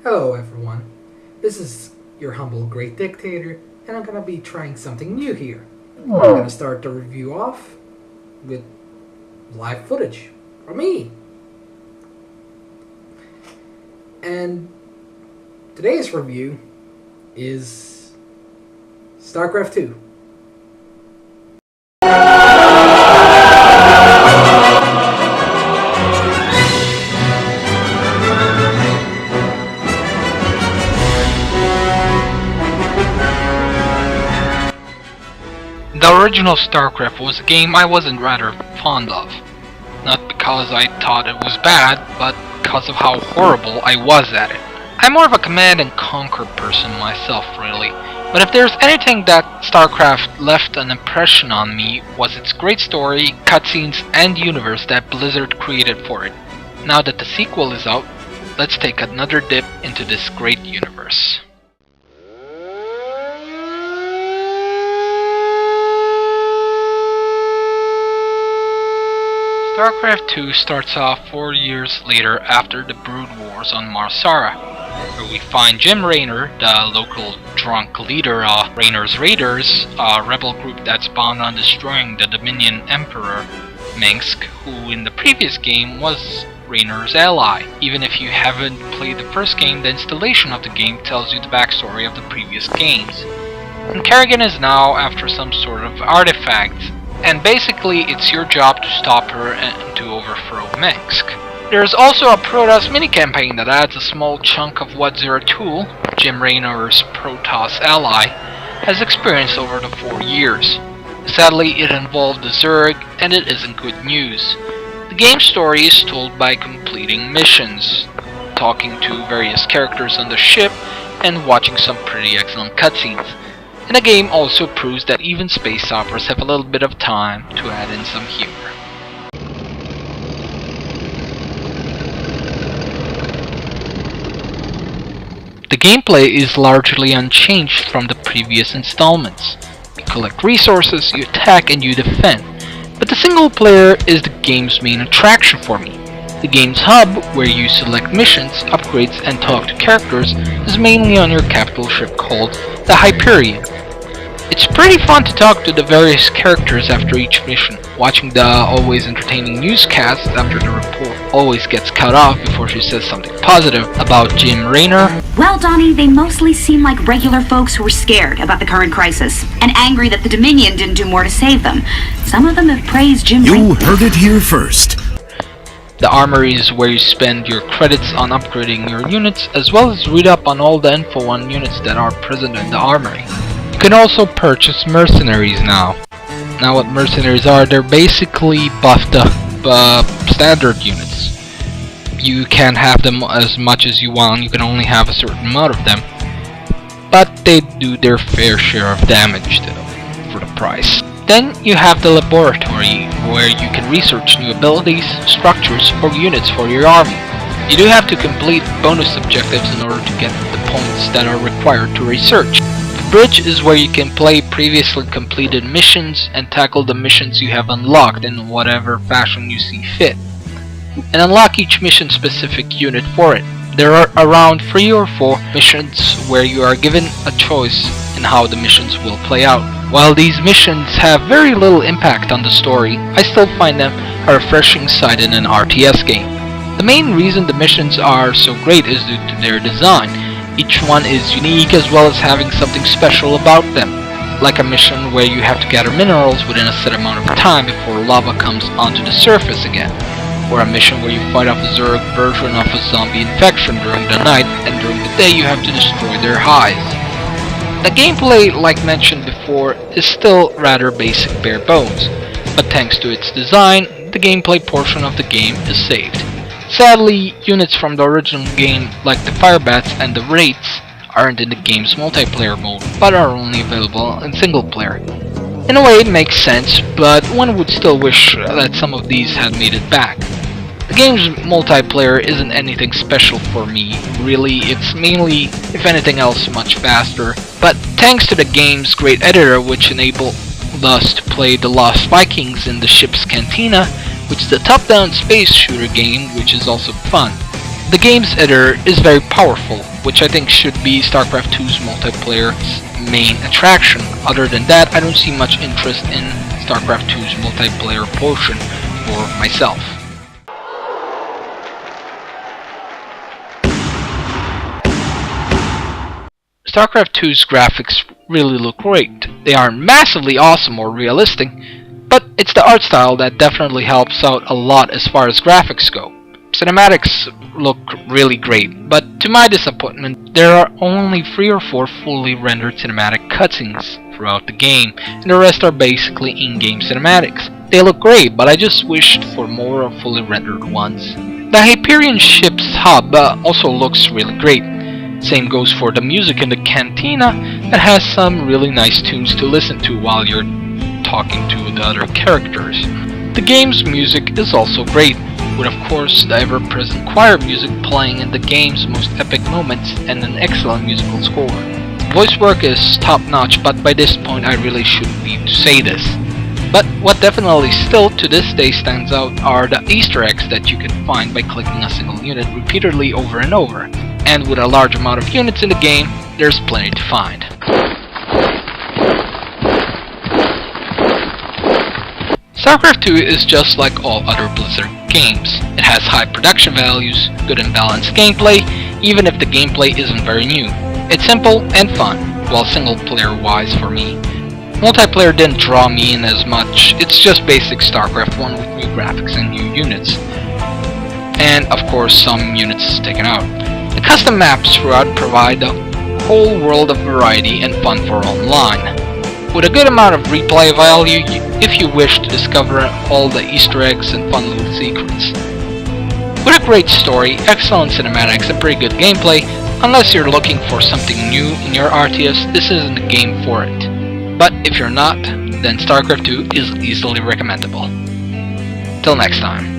Hello everyone, this is your humble Greatdictator, and I'm gonna be trying something new here. I'm gonna start the review off with live footage from me. And today's review is Starcraft 2. The original Starcraft was a game I wasn't rather fond of. Not because I thought it was bad, but because of how horrible I was at it. I'm more of a command and conquer person myself, really. But if there's anything that Starcraft left an impression on me, was its great story, cutscenes, and universe that Blizzard created for it. Now that the sequel is out, let's take another dip into this great universe. Starcraft 2 starts off 4 years later after the Brood Wars on Marsara, where we find Jim Raynor, the local drunk leader of Raynor's Raiders, a rebel group that's bound on destroying the Dominion Emperor, Mengsk, who in the previous game was Raynor's ally. Even if you haven't played the first game, the installation of the game tells you the backstory of the previous games. And Kerrigan is now after some sort of artifact, and basically it's your job to stop her and to overthrow Mengsk. There's also a Protoss mini-campaign that adds a small chunk of what Zeratul, Jim Raynor's Protoss ally, has experienced over the 4 years. Sadly, it involved the Zerg, and it isn't good news. The game's story is told by completing missions, talking to various characters on the ship, and watching some pretty excellent cutscenes. And the game also proves that even space operas have a little bit of time to add in some humor. The gameplay is largely unchanged from the previous installments. You collect resources, you attack, and you defend. But the single player is the game's main attraction for me. The game's hub, where you select missions, upgrades, and talk to characters, is mainly on your capital ship called the Hyperion. It's pretty fun to talk to the various characters after each mission. Watching the always entertaining newscast after the report always gets cut off before she says something positive about Jim Raynor. Well, Donnie, they mostly seem like regular folks who are scared about the current crisis and angry that the Dominion didn't do more to save them. Some of them have praised Jim Raynor. You heard it here first. The armory is where you spend your credits on upgrading your units, as well as read up on all the info on units that are present in the armory. You can also purchase mercenaries now. Now what mercenaries are, they're basically buffed up standard units. You can't have them as much as you want, you can only have a certain amount of them. But they do their fair share of damage though, for the price. Then you have the laboratory, where you can research new abilities, structures, or units for your army. You do have to complete bonus objectives in order to get the points that are required to research. The bridge is where you can play previously completed missions and tackle the missions you have unlocked in whatever fashion you see fit, and unlock each mission specific unit for it. There are around 3 or 4 missions where you are given a choice in how the missions will play out. While these missions have very little impact on the story, I still find them a refreshing sight in an RTS game. The main reason the missions are so great is due to their design. Each one is unique as well as having something special about them, like a mission where you have to gather minerals within a set amount of time before lava comes onto the surface again, or a mission where you fight off a Zerg version of a zombie infection during the night, and during the day you have to destroy their hives. The gameplay, like mentioned before, is still rather basic bare bones, but thanks to its design, the gameplay portion of the game is saved. Sadly, units from the original game, like the Firebats and the Wraiths, aren't in the game's multiplayer mode, but are only available in single player. In a way it makes sense, but one would still wish that some of these had made it back. The game's multiplayer isn't anything special for me, really. It's mainly, if anything else, much faster, but thanks to the game's great editor, which enabled us to play the Lost Vikings in the ship's cantina, which is a top-down space shooter game which is also fun. The game's editor is very powerful, which I think should be StarCraft 2's multiplayer's main attraction. Other than that, I don't see much interest in StarCraft 2's multiplayer portion for myself. StarCraft 2's graphics really look great. They aren't massively awesome or realistic, but it's the art style that definitely helps out a lot as far as graphics go. Cinematics look really great, but to my disappointment, there are only 3 or 4 fully rendered cinematic cutscenes throughout the game, and the rest are basically in-game cinematics. They look great, but I just wished for more fully rendered ones. The Hyperion ship's hub also looks really great. Same goes for the music in the cantina that has some really nice tunes to listen to while you're talking to the other characters. The game's music is also great, with of course the ever-present choir music playing in the game's most epic moments and an excellent musical score. Voice work is top-notch, but by this point I really shouldn't need to say this. But what definitely still to this day stands out are the Easter eggs that you can find by clicking a single unit repeatedly over and over. And with a large amount of units in the game, there's plenty to find. StarCraft 2 is just like all other Blizzard games. It has high production values, good and balanced gameplay, even if the gameplay isn't very new. It's simple and fun, while single player wise for me. Multiplayer didn't draw me in as much, it's just basic StarCraft 1 with new graphics and new units. And of course some units taken out. The custom maps throughout provide a whole world of variety and fun for online, with a good amount of replay value if you wish to discover all the Easter eggs and fun little secrets. With a great story, excellent cinematics and pretty good gameplay, unless you're looking for something new in your RTS, this isn't the game for it. But if you're not, then StarCraft 2 is easily recommendable. Till next time.